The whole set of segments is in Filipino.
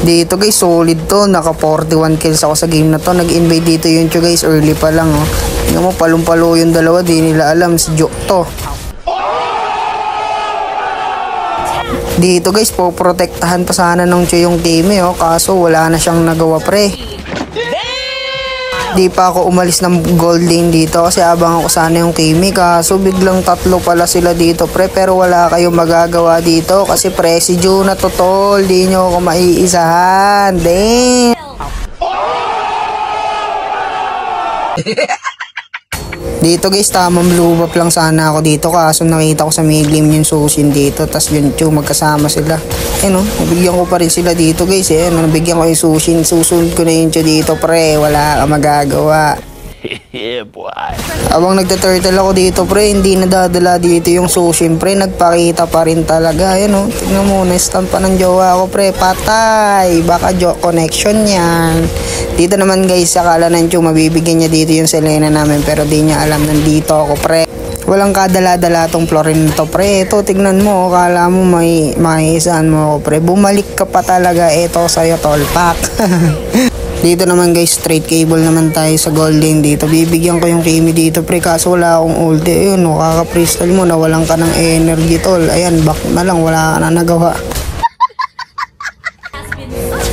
Dito guys, solid to. Naka 41 kills ako sa game na to. Nag-invade dito yun siya guys, early pa lang oh. Tingnan mo, palong-palo yung dalawa, di nila alam si Joke to. Dito guys, poprotektahan pa sana nung Choy yung team oh. Kaso wala na siyang nagawa pre. Di pa ako umalis ng gold lane dito kasi abang ako sana yung Kimi. Kaso biglang tatlo pala sila dito pre, pero wala kayong magagawa dito kasi pre si Joe na totol, di nyo ako maiisahan. Damn. Dito guys, tamang blue buff lang sana ako dito kaso nakita ko sa mid game yung Sushin dito, tas yun Chu, magkasama sila. No, nabigyan ko pa rin sila dito guys nabigyan ko yung Sushin, susunod ko na yun Chu dito pre, wala ka magagawa. Yeah, boy. Abang nagta-turtle ako dito pre, hindi nadadala dito yung Sushin pre, nagpakita pa rin talaga. Tingnan mo, na-stun pa ng jowa ko pre, patay, baka joke connection yan. Dito naman guys, akala ng Chu mabibigyan niya dito yung Selena namin, pero di niya alam nandito ako pre. Walang kadala-dala tong Florin to pre. Ito, tignan mo, akala mo may maiisaan mo ako pre, bumalik ka pa talaga. Ito sa'yo tolpak. Dito naman guys, straight cable naman tayo sa golden dito. Bibigyan ko yung Kimi dito pre, kaso wala akong ulti. Ayun, kaka-freestyle mo, nawalan ka ng energy tol. Ayan, back na lang, wala ka na nagawa.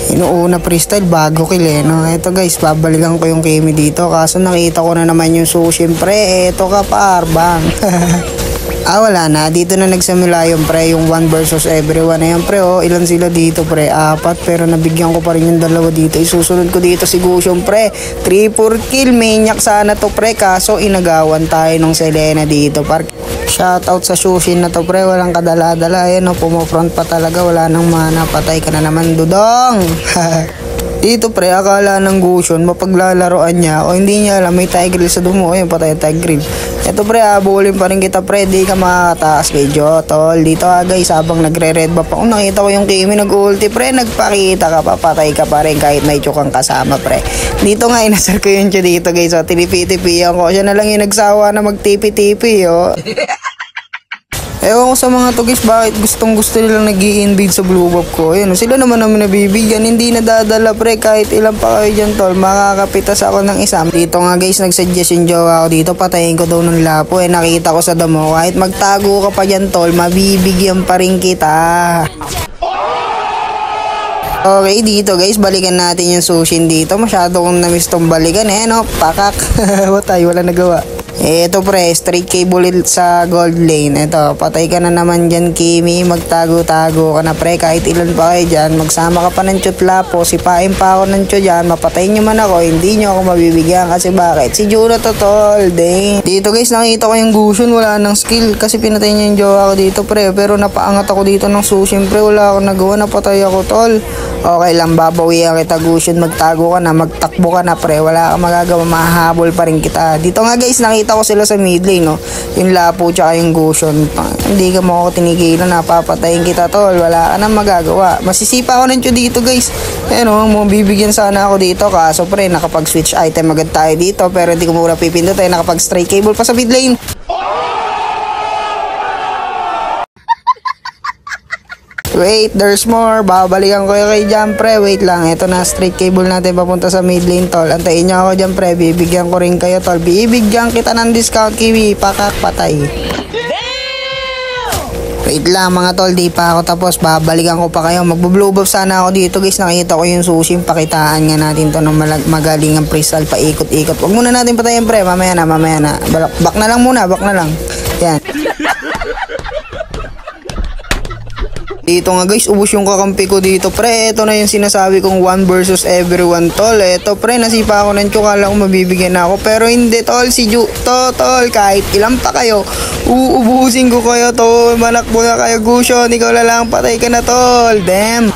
Inuuna freestyle bago kill Ito guys, babalikan ko yung Kimi dito, kaso nakita ko na naman yung Sushin pre. Ito ka pa, Arbang. Wala na. Dito na nagsimula yung pre, yung 1 versus everyone. Ayan pre, ilan sila dito pre? 4, pero nabigyan ko pa rin yung dalawa dito. Isusunod ko dito si Gusion pre. 3-4 kill. Maniac sana to pre, kaso inagawan tayo ng Selena dito. Shoutout sa Sushin na to pre, walang kadala-dala. Ayan pumofront pa talaga, wala nang mana. Patay ka na naman, dudong. Dito pre, akala ng Gusion mapaglalaroan niya o hindi niya alam may Tigreal sa dumo. Ayun, patay Tigreal. Ito pre, abulin pa rin kita pre, di ka makakataas kay Jo tol. Dito guys, habang nagre-red buff ako, nakita ko yung Kimi nag-ulti pre, nagpakita ka pa, patay ka pa rin kahit may Chuk kang kasama pre. Dito nga, inasar ko yung Chu dito guys, tinipi-tipiyan ko. Siya na lang yung nagsawa na magtipi-tipi Ewan ko sa mga to guys, bakit gustong-gusto nilang nag-i-invade sa blue buff ko. Sila naman nabibigyan, hindi nadadala pre, kahit ilan pa kayo dyan tol, makakapitas ako ng isa. Dito nga guys, nagsuggest yung jowa ko dito, patayin ko daw ng lapo nakita ko sa damo, kahit magtago ka pa dyan tol, mabibigyan pa rin kita. Okay, dito guys, balikan natin yung Sushin dito. Masyado kong namiss tong balikan pakak. Watay, wala nagawa. Ito pre, straight cable sa gold lane. Ito, patay ka na naman dyan Kimi, magtago-tago ka na pre, kahit ilan pa kayo dyan, magsama ka pa ng Chutlapo, sipain pa ako ng Chu dyan, mapatayin nyo man ako, hindi nyo ako mabibigyan kasi bakit? Si Juna to tol, dang. Dito guys, nakita ko yung Gusion, wala nang skill kasi pinatay niya yung jowa ko dito pre, pero napaangat ako dito ng Sushin pre, wala akong nagawa, napatay ako tol. Okay lang, babawihan kita Gusion, magtago ka na, magtakbo ka na pre, wala kang magagawa, mahahabol pa rin kita. Dito nga guys, nakita ko sila sa mid lane yung Lapo tsaka yung Gusion. Hindi ka mo ako tinigilan, napapatayin kita tol, wala ka nang magagawa. Masisipa ako ng Chu dito guys. Bibigyan sana ako dito, kaso pre, nakapag switch item agad tayo dito, pero hindi ko muna pipindot nakapag straight cable pa sa mid lane. Wait, there's more. Babalikan ko yung kay Jam pre. Wait lang, ito na straight cable natin papunta sa mid lane tol. Antayin nyo ako dyan pre, bibigyan ko rin kayo tol. Bibigyan kita ng discount Kiwi, pakak, patay. Wait lang mga tol, di pa ako tapos, babalikan ko pa kayo. Magbo-blue buff sana ako dito guys, nakita ko yung Sushin. Pakitaan nga natin to ng magaling ang crystal, paikot-ikot. Wag muna natin patayin pre, mamaya na. Back na lang muna, back na lang. Yan. Dito nga guys, ubos yung kakampi ko dito pre. Ito na yung sinasabi kong 1 versus everyone tol. Ito pre, nasipa ako ng Chu, kala ko mabibigyan na ako, pero hindi tol, si Ju to tol, kahit ilan pa kayo, uubusin ko kayo tol, manakbo na kayo Gusion, ikaw na lang, patay ka na tol, damn.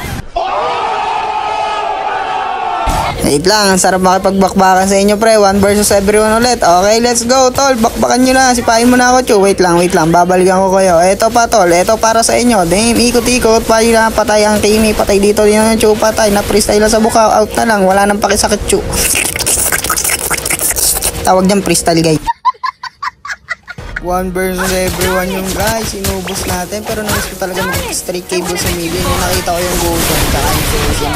Wait lang, ang sarap makipagbakbakan sa inyo pre, 1 versus everyone ulit. Okay, let's go tol, bakbakan nyo na, sipain mo na ako Chu. Wait lang, babalikan ko kayo. Eto pa tol, eto para sa inyo. Damn, ikot-ikot, patay ang Kimi, patay dito din ang Chu, patay, na-freestyle sa buka, out na lang, wala nang pakisakit Chu. Tawag dyan freestyle guys. 1 versus everyone yung guys, inubos natin, pero namiss ko talaga mag-straight cable sa mid lane. Nakita ko yung Gusion, tsaka yung Sushin.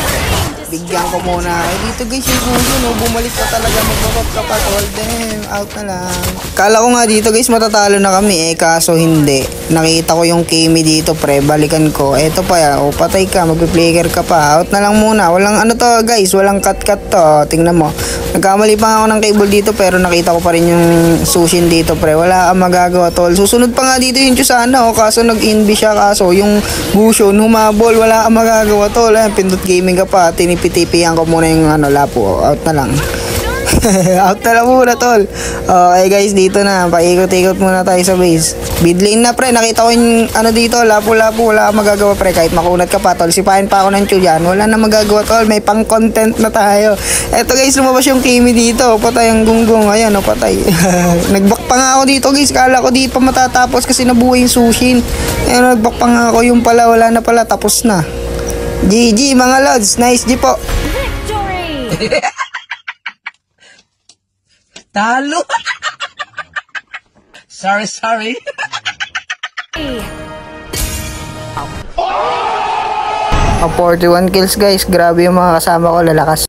Bigyan ko muna. Dito guys yung sushi, no? Bumalik pa talaga. Mag-pop ka pa, tol. Damn, out na lang. Kala ko nga dito guys, matatalo na kami. Kaso hindi. Nakita ko yung Kimi dito, pre. Balikan ko. Eto pa, patay ka. Mag-flicker ka pa. Out na lang muna. Walang ano to guys. Walang cut-cut to. Tingnan mo. Nagkamali pa ako ng cable dito, pero nakita ko pa rin yung sushin dito, pre. Wala kang magagawa, tol. Susunod pa nga dito yung Chusana, kaso nag-inbi siya. Kaso yung Bushon, humabol. Wala kang magagawa, tol. Pindot gaming ka pa. Tinipitipihan ko muna yung lapo. Out na lang. Out na lang muna, tol. Okay guys, dito na. Paikot-ikot muna tayo sa base. Mid lane na, pre. Nakita ko yung dito. Lapo-lapo. Wala kang magagawa, pre. Kahit makunat ka pa, tol. Sipahin pa ako ng Chu dyan. Wala na magagawa, tol. May pang-content na tayo. Eto guys, lumabas yung Kimi dito. Patay ang gunggong. Ayan, patay. Nagback pa nga ako dito, guys. Kala ko di pa matatapos kasi nabuhay yung sushin. Ayan, nagback pa nga ako. Yung pala, wala na pala. Tapos na. GG mga lods, nice G po. Talo. Sorry. 41 kills guys, grabe yung mga kasama ko, lalakas.